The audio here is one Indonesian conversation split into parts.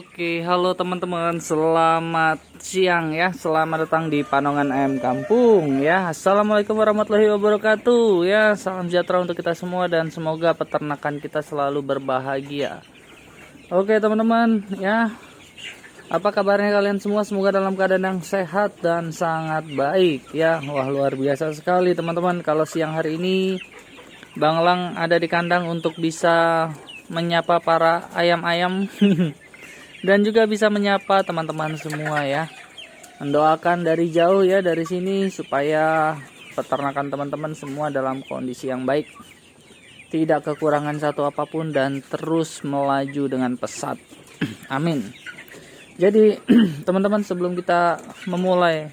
Oke, halo teman-teman, selamat siang ya. Selamat datang di Panongan Ayam Kampung ya. Assalamualaikum warahmatullahi wabarakatuh ya. Salam sejahtera untuk kita semua dan semoga peternakan kita selalu berbahagia. Oke teman-teman ya, apa kabarnya kalian semua? Semoga dalam keadaan yang sehat dan sangat baik ya. Wah, luar biasa sekali teman-teman. Kalau siang hari ini Bang Lang ada di kandang untuk bisa menyapa para ayam-ayam dan juga bisa menyapa teman-teman semua ya. Mendoakan dari jauh ya, dari sini, supaya peternakan teman-teman semua dalam kondisi yang baik, tidak kekurangan satu apapun, dan terus melaju dengan pesat. Amin. Jadi teman-teman, sebelum kita memulai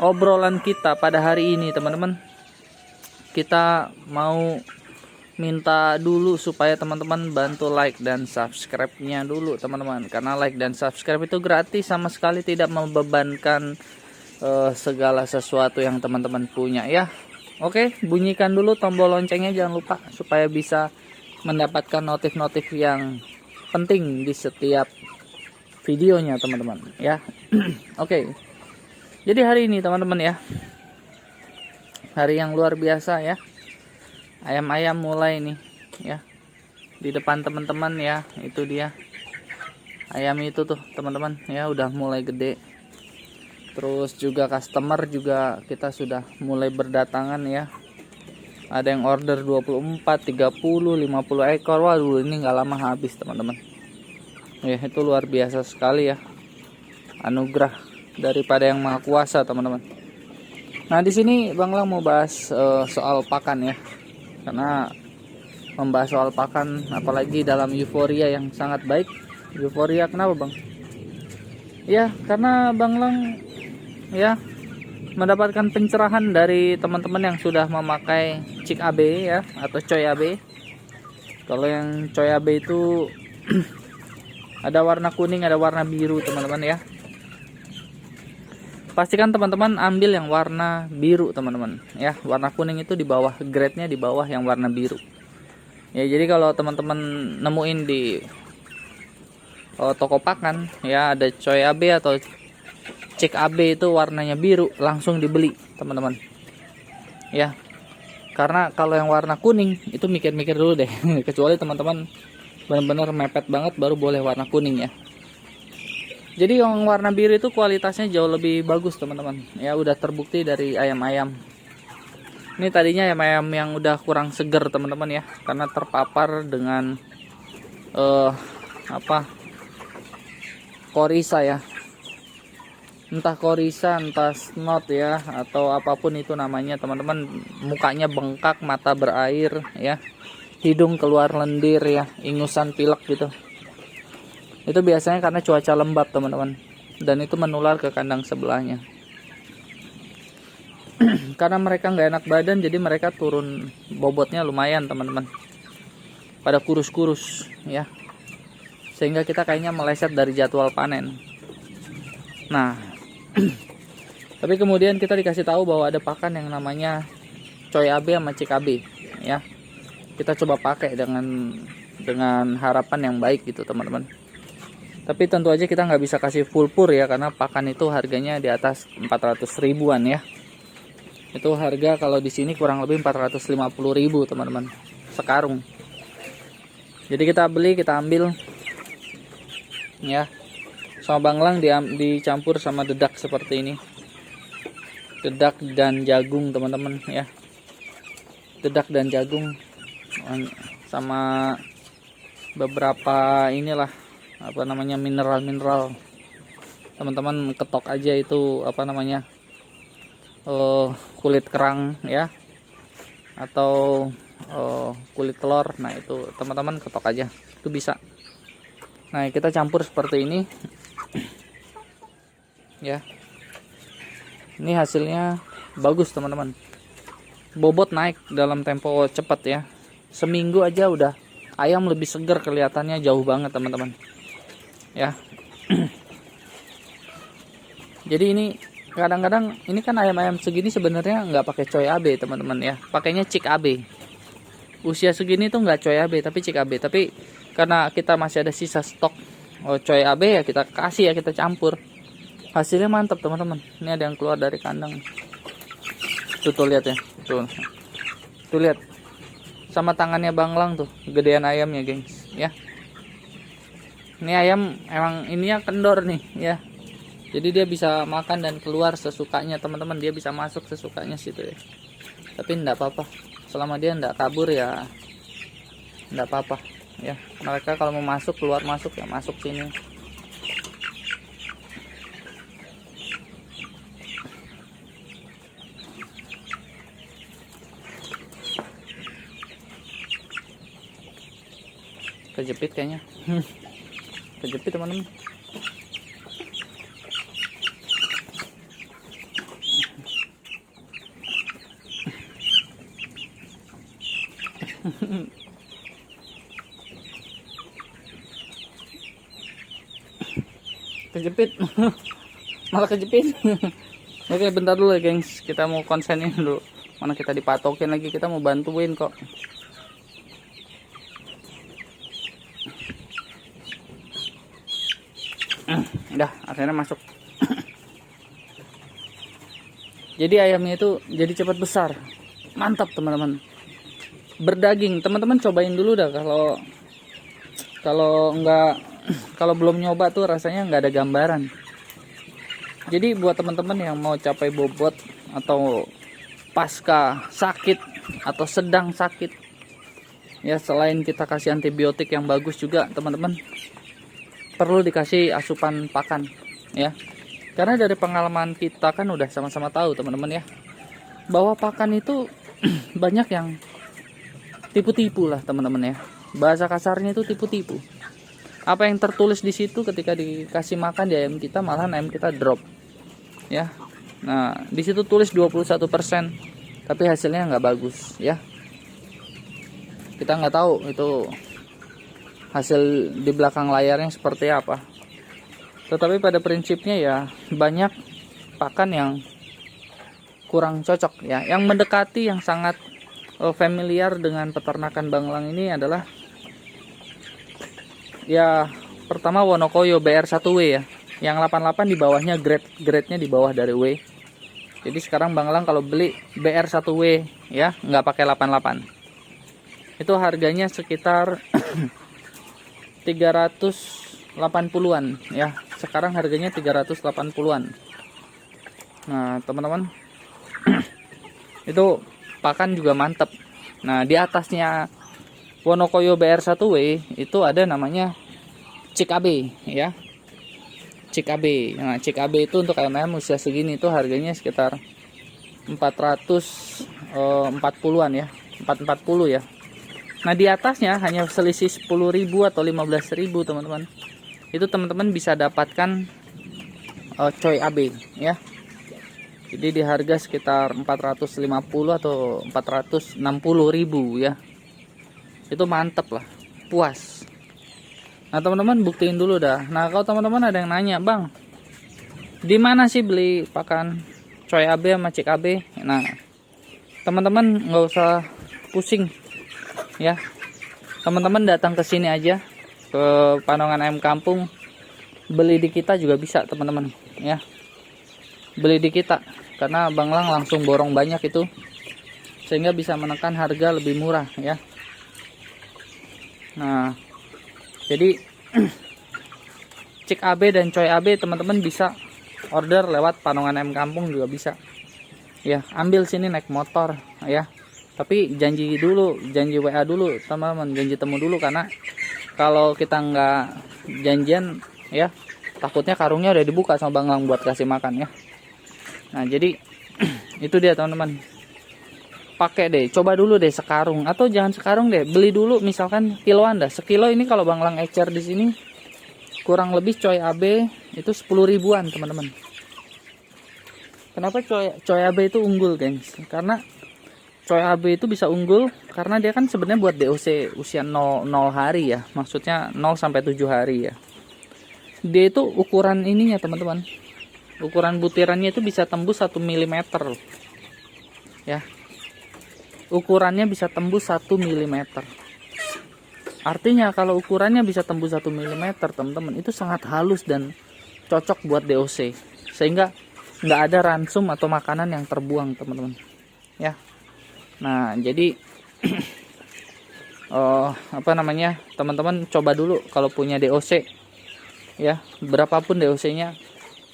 obrolan kita pada hari ini teman-teman, kita mau minta dulu supaya teman-teman bantu like dan subscribe-nya dulu teman-teman, karena like dan subscribe itu gratis, sama sekali tidak membebankan segala sesuatu yang teman-teman punya ya. Oke, bunyikan dulu tombol loncengnya, jangan lupa, supaya bisa mendapatkan notif-notif yang penting di setiap videonya teman-teman ya. Oke, jadi hari ini teman-teman ya, hari yang luar biasa ya. Ayam-ayam mulai nih ya, di depan teman-teman ya, itu dia ayam itu tuh teman-teman ya, udah mulai gede. Terus juga customer juga kita sudah mulai berdatangan ya. Ada yang order 24, 30, 50 ekor. Waduh, ini nggak lama habis teman-teman ya. Itu luar biasa sekali ya, anugerah daripada Yang Maha Kuasa teman-teman. Nah, di sini Bang Lang mau bahas soal pakan ya. Karena membahas soal pakan, apalagi dalam euforia yang sangat baik. Euforia kenapa bang? Ya karena Bang Lang ya mendapatkan pencerahan dari teman-teman yang sudah memakai Cik AB ya, atau Coy AB. Kalau yang Coy AB itu ada warna kuning, ada warna biru teman-teman ya. Pastikan teman-teman ambil yang warna biru teman-teman ya. Warna kuning itu di bawah, grade-nya di bawah yang warna biru ya. Jadi kalau teman-teman nemuin di toko pakan ya, ada Coy AB atau Cik AB itu warnanya biru, langsung dibeli teman-teman ya. Karena kalau yang warna kuning itu mikir-mikir dulu deh kecuali teman-teman benar-benar mepet banget, baru boleh warna kuning ya. Jadi yang warna biru itu kualitasnya jauh lebih bagus teman-teman ya, udah terbukti dari ayam-ayam. Ini tadinya ayam-ayam yang udah kurang seger teman-teman ya, karena terpapar dengan korisa ya. Entah korisa, entah snot ya, atau apapun itu namanya teman-teman. Mukanya bengkak, mata berair ya, hidung keluar lendir ya, ingusan, pilek gitu. Itu biasanya karena cuaca lembab teman-teman, dan itu menular ke kandang sebelahnya. Karena mereka nggak enak badan, jadi mereka turun bobotnya lumayan teman-teman, pada kurus-kurus ya, sehingga kita kayaknya meleset dari jadwal panen. Nah tapi kemudian kita dikasih tahu bahwa ada pakan yang namanya Coy AB sama Cik AB ya. Kita coba pakai dengan harapan yang baik gitu teman-teman. Tapi tentu aja kita nggak bisa kasih full pur ya, karena pakan itu harganya di atas 400 ribuan ya. Itu harga kalau di sini kurang lebih 450 ribu teman-teman, sekarung. Jadi kita beli, kita ambil ya, sama Bang Lang dicampur sama dedak seperti ini. Dedak dan jagung teman-teman ya. Dedak dan jagung sama beberapa inilah mineral teman-teman. Ketok aja itu kulit kerang ya, atau kulit telur. Nah itu teman-teman ketok aja, itu bisa. Nah kita campur seperti ini ya. Ini hasilnya bagus teman-teman, bobot naik dalam tempo cepat ya. Seminggu aja udah ayam lebih segar, kelihatannya jauh banget teman-teman ya. Jadi ini kadang-kadang ini kan ayam-ayam segini sebenarnya nggak pakai Coy AB teman-teman ya, pakainya Cik AB. Usia segini tuh nggak Coy AB tapi Cik AB. Tapi karena kita masih ada sisa stok coy AB ya kita kasih ya, kita campur. Hasilnya mantap teman-teman. Ini ada yang keluar dari kandang. Tuh lihat ya. Tuh lihat. Sama tangannya Banglang tuh, gedean ayamnya, gengs, ya. Ini ayam emang ininya kendor nih, ya. Jadi dia bisa makan dan keluar sesukanya, teman-teman. Dia bisa masuk sesukanya situ ya. Tapi enggak apa-apa. Selama dia enggak kabur ya enggak apa-apa, ya. Mereka kalau mau masuk, keluar masuk ya masuk sini. Kejepit kayaknya. Kejepit teman-teman. Kejepit. Malah kejepit. Oke, bentar dulu ya gengs, kita mau konsenin dulu. Mana kita dipatokin lagi, kita mau bantuin kok. Udah, akhirnya masuk. Jadi ayamnya itu jadi cepat besar. Mantap teman-teman. Berdaging. Teman-teman cobain dulu dah, kalau belum nyoba tuh rasanya nggak ada gambaran. Jadi buat teman-teman yang mau capai bobot atau pasca sakit atau sedang sakit, ya selain kita kasih antibiotik yang bagus juga teman-teman, perlu dikasih asupan pakan, ya. Karena dari pengalaman kita kan udah sama-sama tahu teman-teman ya, bahwa pakan itu banyak yang tipu-tipu lah teman-teman ya. Bahasa kasarnya itu tipu-tipu. Apa yang tertulis di situ ketika dikasih makan di ayam kita, malahan ayam kita drop, ya. Nah di situ tulis 21%, tapi hasilnya nggak bagus, ya. Kita nggak tahu itu hasil di belakang layarnya seperti apa. Tetapi pada prinsipnya ya banyak pakan yang kurang cocok ya. Yang mendekati, yang sangat familiar dengan peternakan Banglang ini adalah ya pertama Wonokoyo BR1W ya. Yang 88 di bawahnya grade-nya di bawah dari W. Jadi sekarang Banglang kalau beli BR1W ya, nggak pakai 88. Itu harganya sekitar 380-an ya. Sekarang harganya 380-an. Nah, teman-teman, itu pakan juga mantep. Nah, di atasnya Wonokoyo BR1W itu ada namanya Cik AB ya. Cik AB. Nah, Cik AB itu untuk ayam usia segini itu harganya sekitar 440-an ya. 440 ya. Nah di atasnya hanya selisih 10.000 atau 15.000 teman-teman. Itu teman-teman bisa dapatkan coy AB ya. Jadi di harga sekitar 450 atau 460.000 ya. Itu mantep lah, puas. Nah teman-teman buktiin dulu dah. Nah kalau teman-teman ada yang nanya, bang, di mana sih beli pakan coy AB sama Cik AB? Nah teman-teman nggak usah pusing. Ya, teman-teman datang ke sini aja, ke Panongan Ayam Kampung, beli di kita juga bisa teman-teman ya. Beli di kita karena Banglang langsung borong banyak itu, sehingga bisa menekan harga lebih murah ya. Nah jadi Cik AB dan Coy AB teman-teman bisa order lewat Panongan Ayam Kampung juga bisa ya. Ambil sini naik motor ya. Tapi janji dulu, janji WA dulu teman-teman, janji temu dulu, karena kalau kita nggak janjian ya takutnya karungnya udah dibuka sama Banglang buat kasih makan ya. Nah jadi itu dia teman-teman, pakai deh, coba dulu deh sekarung, atau jangan sekarung deh, beli dulu misalkan kiloan dah. Sekilo ini kalau Banglang ecer di sini kurang lebih coy AB itu 10.000-an teman-teman. Kenapa coy AB itu unggul guys? Karena coy AB itu bisa unggul karena dia kan sebenarnya buat DOC usia 0 hari ya. Maksudnya 0 sampai 7 hari ya. Dia itu ukuran ininya teman-teman. Ukuran butirannya itu bisa tembus 1 mm ya. Ukurannya bisa tembus 1 mm. Artinya kalau ukurannya bisa tembus 1 mm teman-teman, itu sangat halus dan cocok buat DOC, sehingga nggak ada ransum atau makanan yang terbuang teman-teman ya. Nah jadi apa namanya, teman-teman coba dulu kalau punya DOC ya, berapapun DOC-nya,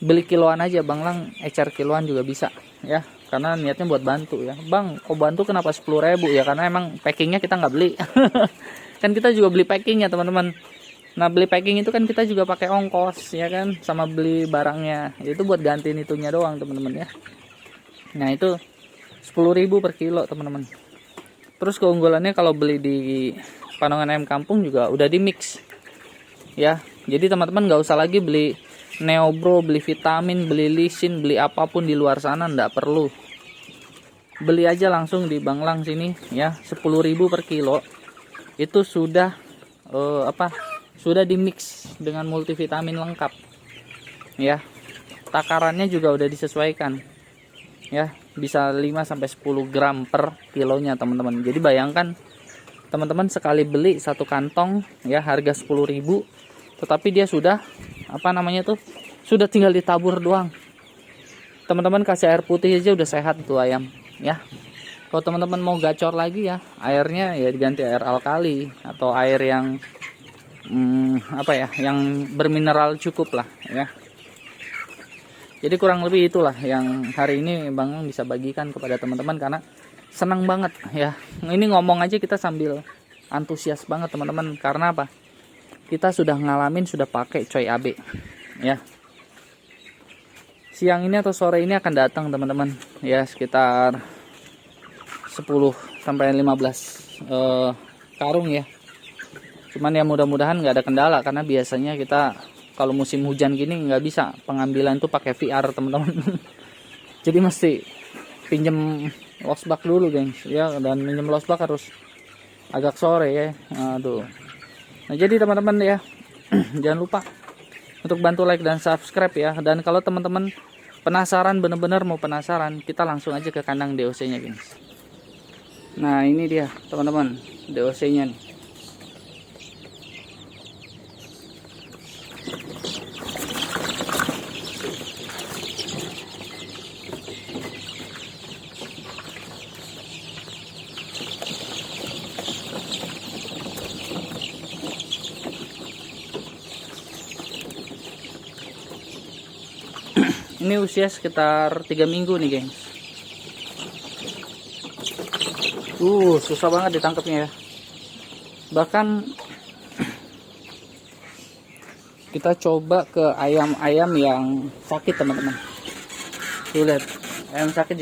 beli kiloan aja. Bang Lang ecer kiloan juga bisa ya, karena niatnya buat bantu ya. Bang kok bantu kenapa 10.000 ya, karena emang packingnya kita nggak beli. Kan kita juga beli packingnya teman-teman. Nah beli packing itu kan kita juga pakai ongkos ya kan, sama beli barangnya itu buat gantiin itunya doang teman-teman ya. Nah itu 10.000 per kilo teman-teman. Terus keunggulannya kalau beli di Panongan Ayam Kampung juga udah di mix ya. Jadi teman-teman nggak usah lagi beli Neobro, beli vitamin, beli lisin, beli apapun di luar sana, nggak perlu. Beli aja langsung di Bang Lang sini ya, 10.000 per kilo. Itu sudah sudah di mix dengan multivitamin lengkap ya. Takarannya juga udah disesuaikan ya, bisa 5 sampai 10 gram per kilonya teman-teman. Jadi bayangkan teman-teman sekali beli satu kantong ya, harga 10.000, tetapi dia sudah sudah tinggal ditabur doang. Teman-teman kasih air putih aja udah sehat tuh ayam ya. Kalau teman-teman mau gacor lagi ya, airnya ya diganti air alkali atau air yang yang bermineral cukup lah ya. Jadi kurang lebih itulah yang hari ini Bang Lang bisa bagikan kepada teman-teman, karena senang banget ya. Ini ngomong aja kita sambil antusias banget teman-teman. Karena apa? Kita sudah ngalamin, sudah pakai Coy AB ya. Siang ini atau sore ini akan datang teman-teman ya, sekitar 10 sampai 15 karung ya. Cuman ya mudah-mudahan nggak ada kendala, karena biasanya kita kalau musim hujan gini nggak bisa pengambilan tuh pakai VR teman-teman. Jadi mesti pinjem losbak dulu gengs ya, dan pinjem losbak harus agak sore ya. Aduh. Nah jadi teman-teman ya, jangan lupa untuk bantu like dan subscribe ya. Dan kalau teman-teman penasaran, bener-bener mau penasaran, kita langsung aja ke kandang DOC nya gengs. Nah ini dia teman-teman DOC nya nih. Ini usia sekitar 3 minggu nih gengs. Susah banget ditangkapnya ya. Bahkan kita coba ke ayam-ayam yang sakit teman-teman. Tuh lihat, ayam sakit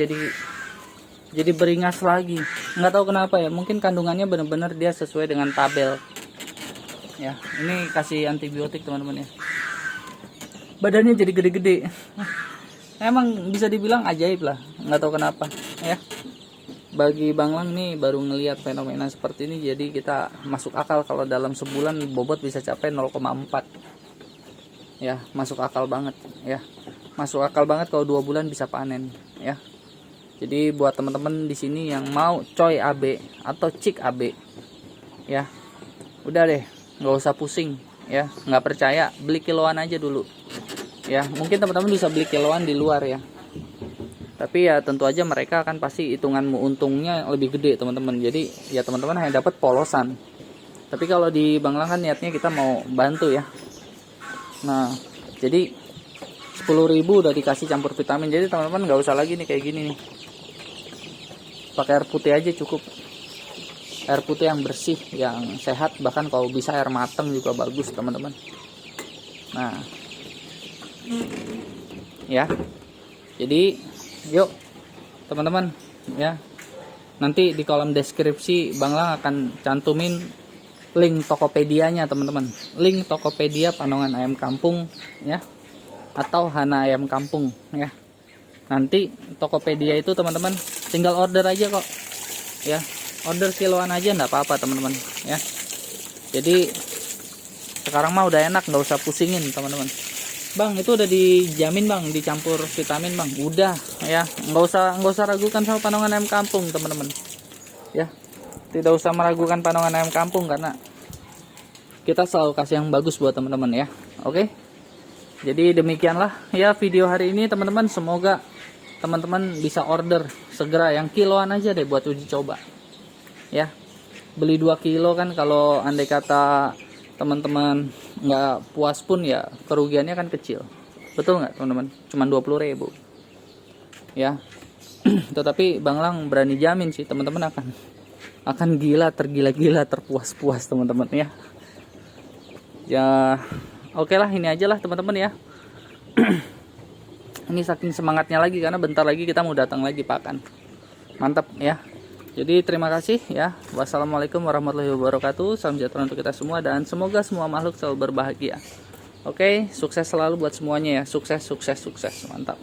jadi beringas lagi. Nggak tahu kenapa ya, mungkin kandungannya benar-benar dia sesuai dengan tabel. Ya, ini kasih antibiotik teman-teman ya. Badannya jadi gede-gede. Emang bisa dibilang ajaib lah, nggak tahu kenapa ya. Bagi Bang Lang nih baru ngelihat fenomena seperti ini, jadi kita masuk akal kalau dalam sebulan bobot bisa capai 0,4 ya. Masuk akal banget ya, masuk akal banget kalau 2 bulan bisa panen ya. Jadi buat teman-teman di sini yang mau Coy AB atau Cik AB ya, udah deh nggak usah pusing ya. Nggak percaya, beli kiloan aja dulu ya. Mungkin teman-teman bisa beli kiloan di luar ya, tapi ya tentu aja mereka akan pasti hitunganmu untungnya lebih gede teman-teman. Jadi ya teman-teman hanya dapat polosan. Tapi kalau di Bang Lang kan niatnya kita mau bantu ya. Nah jadi 10.000 udah dikasih campur vitamin. Jadi teman-teman nggak usah lagi nih kayak gini nih, pakai air putih aja cukup. Air putih yang bersih, yang sehat. Bahkan kalau bisa air mateng juga bagus teman-teman. Nah ya, jadi yuk teman-teman ya, nanti di kolom deskripsi Bang Lang akan cantumin link Tokopedia-nya teman-teman. Link Tokopedia Panongan Ayam Kampung ya, atau Hana Ayam Kampung ya. Nanti Tokopedia itu teman-teman tinggal order aja kok ya. Order kiloan aja nggak apa-apa teman-teman ya. Jadi sekarang mah udah enak, nggak usah pusingin teman-teman. Bang itu udah dijamin bang, dicampur vitamin bang, udah ya, nggak usah ragukan sama Panongan Ayam Kampung teman-teman ya. Tidak usah meragukan Panongan Ayam Kampung, karena kita selalu kasih yang bagus buat teman-teman ya. Oke. Jadi demikianlah ya video hari ini teman-teman. Semoga teman-teman bisa order segera yang kiloan aja deh buat uji coba. Ya. Beli 2 kilo kan, kalau andai kata teman-teman nggak puas pun ya kerugiannya kan kecil. Betul nggak teman-teman? Cuman 20.000. Ya. Tetapi Bang Lang berani jamin sih teman-teman akan gila, tergila-gila, terpuas-puas teman-teman ya. Ya, oke lah, ini aja lah teman-teman ya. Ini saking semangatnya lagi karena bentar lagi kita mau datang lagi pakan. Mantap ya. Jadi terima kasih ya. Wassalamualaikum warahmatullahi wabarakatuh. Salam sejahtera untuk kita semua dan semoga semua makhluk selalu berbahagia. Oke, sukses selalu buat semuanya ya. Sukses, sukses, sukses. Mantap.